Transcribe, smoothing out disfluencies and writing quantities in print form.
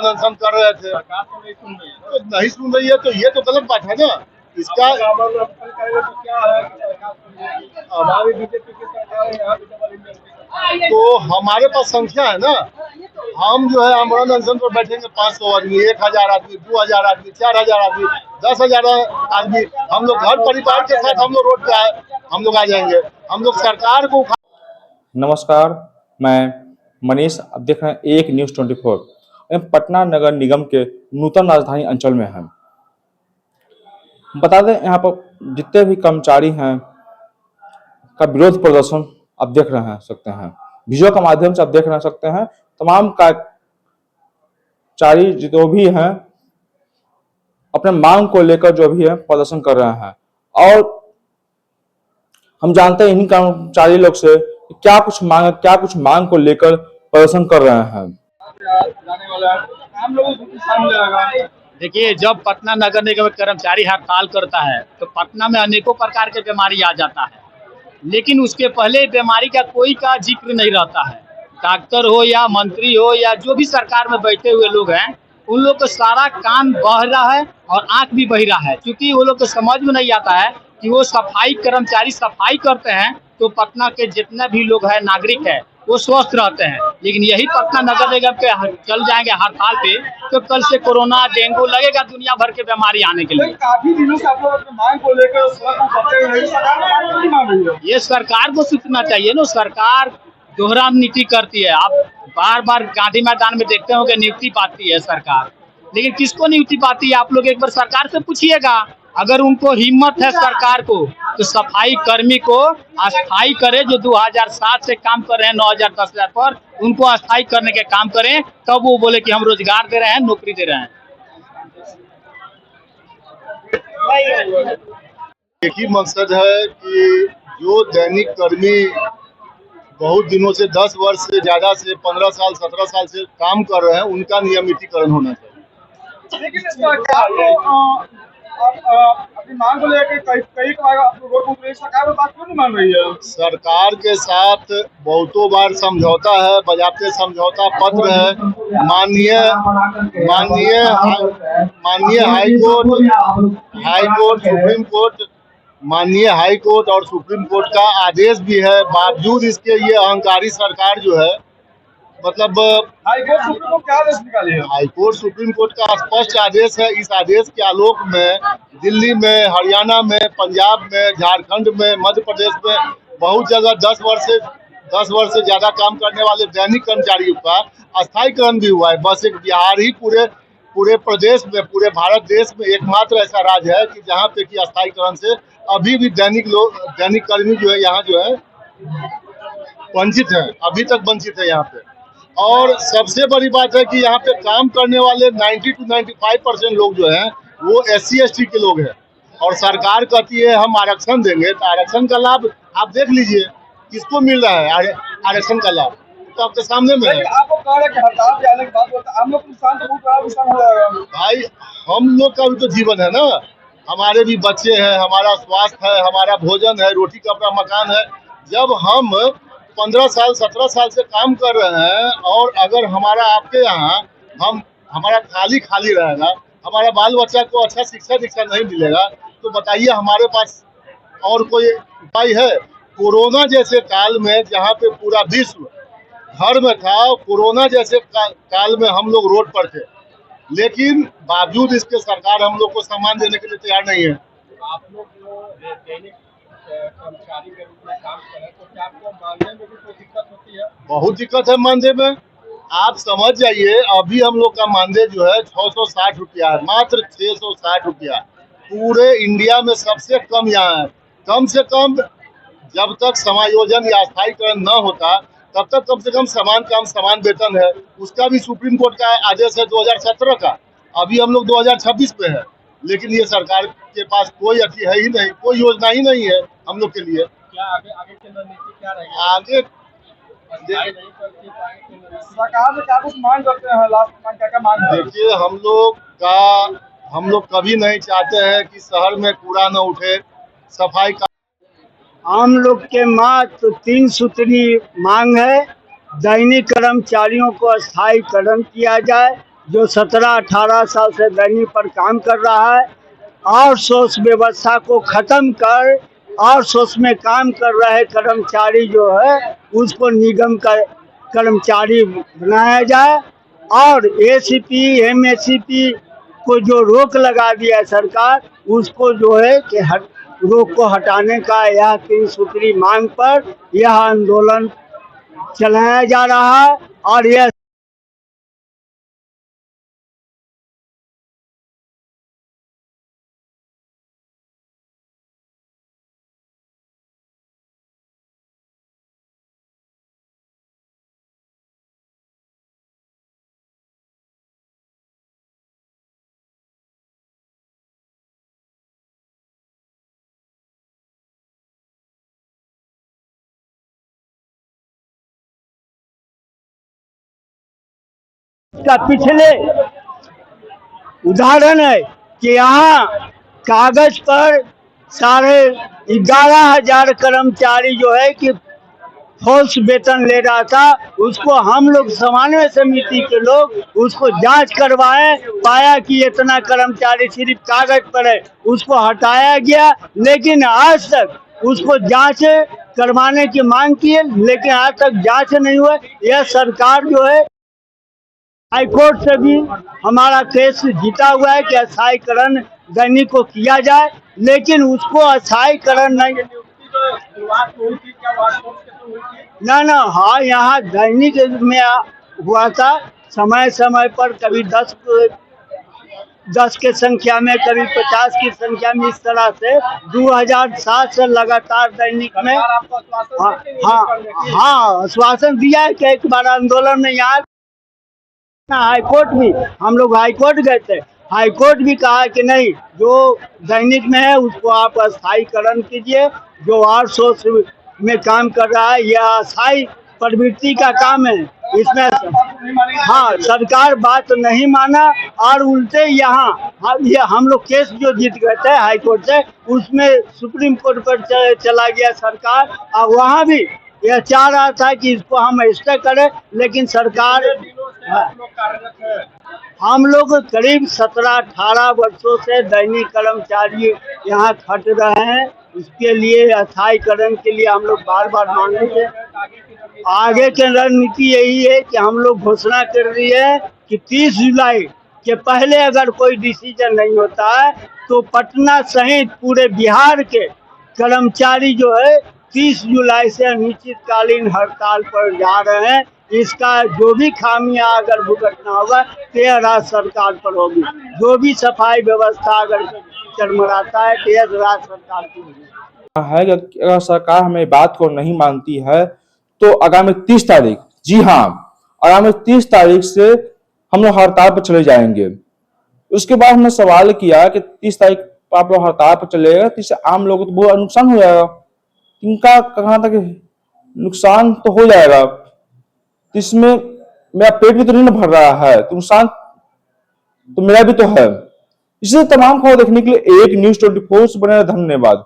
अनशन कर रहे थे, तो नहीं सुन रही है तो ये तो गलत बात है ना। इसका तो हमारे पास संख्या है ना, हम जो है आमरण अनशन पर बैठेंगे 500 आदमी, 1000 आदमी, 2000 आदमी, 4000 आदमी, 10,000 आदमी, हम लोग घर परिवार के साथ हम लोग रोड पे आए, हम लोग आ जाएंगे। हम लोग सरकार को। नमस्कार, मैं मनीष। अब देख रहे हैं एक न्यूज़ 24। पटना नगर निगम के नूतन राजधानी अंचल में है। बता दें, यहाँ पर जितने भी कर्मचारी हैं का विरोध प्रदर्शन आप देख रहे हैं सकते हैं, वीडियो के माध्यम से आप देख रहे सकते हैं। तमाम कर्मचारी जो भी हैं अपने मांग को लेकर जो भी है प्रदर्शन कर रहे हैं, और हम जानते हैं इन्हीं कर्मचारी लोग से क्या कुछ मांग को लेकर प्रदर्शन कर रहे हैं। देखिए, जब पटना नगर निगम कर्मचारी हड़ताल करता है तो पटना में अनेकों प्रकार के बीमारी आ जाता है, लेकिन उसके पहले बीमारी का कोई का जिक्र नहीं रहता है। डॉक्टर हो या मंत्री हो या जो भी सरकार में बैठे हुए लोग हैं, उन लोग का सारा कान बह रहा है और आंख भी बह रहा है, क्योंकि वो लोग को समझ में नहीं आता है कि वो सफाई कर्मचारी सफाई करते हैं तो पटना के जितने भी लोग हैं, नागरिक है, वो स्वस्थ रहते हैं। लेकिन यही पटना नगर निगम के चल जाएंगे हड़ताल पे तो कल से कोरोना, डेंगू लगेगा, दुनिया भर के बीमारी आने के लिए। काफी दिनों से आप लोग अपनी मांग को लेकर ये सरकार को सोचना चाहिए ना। सरकार दोहरा नीति करती है। आप बार बार गांधी मैदान में देखते होंगे नियुक्ति पाती है सरकार, लेकिन किसको नियुक्ति पाती है आप लोग एक बार सरकार से पूछिएगा। अगर उनको हिम्मत है सरकार को तो सफाई कर्मी को अस्थायी करे, जो 2007 से काम कर रहे हैं 9,000 10,000 पर, उनको अस्थायी करने के काम करें, तब वो बोले कि हम रोजगार दे रहे हैं, नौकरी दे रहे हैं। एक ही मकसद है कि जो दैनिक कर्मी बहुत दिनों से 10 वर्ष से ज्यादा से 15 साल 17 साल से काम कर रहे हैं, उनका नियमितीकरण होना चाहिए। लेकिन अपनी मांग को लेकर कई सरकार बात क्यों नहीं मान रही है? सरकार के साथ बहुतों बार समझौता है, बजाते समझौता पत्र है। माननीय हाई कोर्ट और सुप्रीम कोर्ट का आदेश भी है। बावजूद इसके ये अहंकारी सरकार जो है, मतलब हाई कोर्ट सुप्रीम कोर्ट क्या आदेश निकाले हैं? हाई कोर्ट सुप्रीम कोर्ट का स्पष्ट आदेश है। इस आदेश के आलोक में दिल्ली में, हरियाणा में, पंजाब में, झारखंड में, मध्य प्रदेश में बहुत जगह 10 वर्ष से ज्यादा काम करने वाले दैनिक कर्मचारियों का अस्थायीकरण भी हुआ है। बस एक बिहार ही पूरे प्रदेश में, पूरे भारत देश में एकमात्र ऐसा राज्य है कि जहाँ पे कि अस्थायीकरण से अभी भी दैनिक कर्मी जो है यहाँ जो है वंचित है, अभी तक वंचित है यहाँ पे। और सबसे बड़ी बात है कि यहाँ पे काम करने वाले 90 to 95% लोग जो हैं वो SC ST के लोग हैं, और सरकार कहती है हम आरक्षण देंगे। तो आरक्षण का लाभ आप देख लीजिए किसको मिल रहा है। आरक्षण का लाभ तो आपके सामने में है। आपको कह रहे कि हड़ताल जाने के बाद हम लोग नुकसान तो बहुत बड़ा नुकसान हो जाएगा। भाई, हम लोग का भी तो जीवन है ना, हमारे भी बच्चे हैं, हमारा स्वास्थ्य है, हमारा भोजन है, रोटी कपड़ा मकान है। जब हम 15 साल 17 साल से काम कर रहे हैं और अगर हमारा आपके यहाँ हमारा खाली रहेगा, हमारा बाल बच्चा को अच्छा शिक्षा नहीं मिलेगा, तो बताइए हमारे पास और कोई उपाय है? कोरोना जैसे काल में जहाँ पे पूरा विश्व घर में था, कोरोना जैसे काल में हम लोग रोड पर थे, लेकिन बावजूद इसके सरकार हम लोग को सम्मान देने के लिए तैयार नहीं है। आप लोग जो दैनिक कर्मचारी के रूप में काम कर रहे हैं, तो क्या आपको मानने में भी कोई दिक्कत होती है? बहुत दिक्कत है मानदेय में। आप समझ जाइए, अभी हम लोग का मानदेय जो है 660 रुपया है, मात्र 660 रुपया। पूरे इंडिया में सबसे कम यहाँ है। कम से कम जब तक समायोजन या अस्थायीकरण न होता तब तक कम से कम समान काम समान वेतन है। उसका भी सुप्रीम कोर्ट का आदेश है 2017 का। अभी हम लोग 2026 में है, लेकिन ये सरकार के पास कोई अति है ही नहीं, कोई योजना ही नहीं है हम लोग के लिए। क्या आगे की रणनीति क्या रहेगी? आगे सरकार से क्या कुछ मांग करते हैं? लास्ट मांग क्या मांग है? देखिए, हम लोग कभी नहीं चाहते हैं कि शहर में कूड़ा न उठे, सफाई का। हम लोग के मात्र 3 सूत्री मांग है। दैनिक कर्मचारियों को अस्थायीकरण किया जाए, जो 17-18 साल से दैनिक पर काम कर रहा है, आउटसोर्स व्यवस्था को खत्म कर आउटसोर्स में काम कर रहे कर्मचारी जो है उसको निगम का कर्मचारी बनाया जाए, और एसीपी एमएससीपी को जो रोक लगा दिया है सरकार, उसको जो है कि रोक को हटाने का यह 3 सूत्री मांग पर यह आंदोलन चलाया जा रहा है। और यह का पिछले उदाहरण है कि यहाँ कागज पर 11,500 कर्मचारी जो है कि फॉल्स वेतन ले रहा था, उसको हम लोग समन्वय समिति के लोग उसको जांच करवाए, पाया कि इतना कर्मचारी सिर्फ कागज पर है, उसको हटाया गया। लेकिन आज तक उसको जांच करवाने की मांग की है, लेकिन आज तक जांच नहीं हुआ। यह सरकार जो है हाईकोर्ट से भी हमारा केस जीता हुआ है कि अस्थायीकरण दैनिक को किया जाए, लेकिन उसको अस्थायीकरण नहीं ना हाँ, यहाँ दैनिक में हुआ था समय समय पर, कभी 10 के संख्या में, कभी 50 की संख्या में, इस तरह से 2007 से लगातार दैनिक में हाँ आश्वासन दिया है कि एक बार आंदोलन में यहाँ हाईकोर्ट भी, हम लोग हाईकोर्ट गए थे, हाईकोर्ट भी कहा कि नहीं, जो दैनिक में है उसको आप अस्थायीकरण कीजिए, जो आउटसोर्स में काम कर रहा है यह अस्थायी प्रवृत्ति का काम है। इसमें हाँ सरकार बात नहीं माना, और उल्टे यहाँ ये हम लोग केस जो जीत गए थे हाईकोर्ट से, उसमें सुप्रीम कोर्ट पर चला गया सरकार, और वहाँ भी यह चाह रहा था कि इसको हम स्टे करें, लेकिन सरकार हम लोग करीब 17-18 वर्षों से दैनिक कर्मचारी यहाँ खट रहे हैं। इसके लिए अस्थायीकरण के लिए हम लोग बार बार मांगे थे। आगे की रणनीति यही है कि हम लोग घोषणा कर रही है कि 30 जुलाई के पहले अगर कोई डिसीजन नहीं होता है तो पटना सहित पूरे बिहार के कर्मचारी जो है 30 जुलाई से अनिश्चितकालीन हड़ताल पर जा रहे हैं। इसका जो भी खामियां अगर भुगतना होगा तो यह राज्य सरकार पर होगी। जो भी सफाई व्यवस्था अगर चरमराता है तो यह राज्य सरकार की होगी। है कि अगर सरकार हमें बात को नहीं मानती है तो आगामी 30 तारीख, जी हाँ, आगामी 30 तारीख से हम लोग हड़ताल पर चले जाएंगे। उसके बाद हमने सवाल किया कि 30 तारीख पर आप लोग हड़ताल पर चलेगा तो इससे आम लोगों को बहुत नुकसान हो जाएगा। इनका कहाँ तक नुकसान तो हो जाएगा, इसमें मेरा पेट भी तो नहीं भर रहा है, तो नुकसान तो मेरा भी तो है। इसलिए तमाम खबर देखने के लिए एक न्यूज़ 24 से बने। धन्यवाद।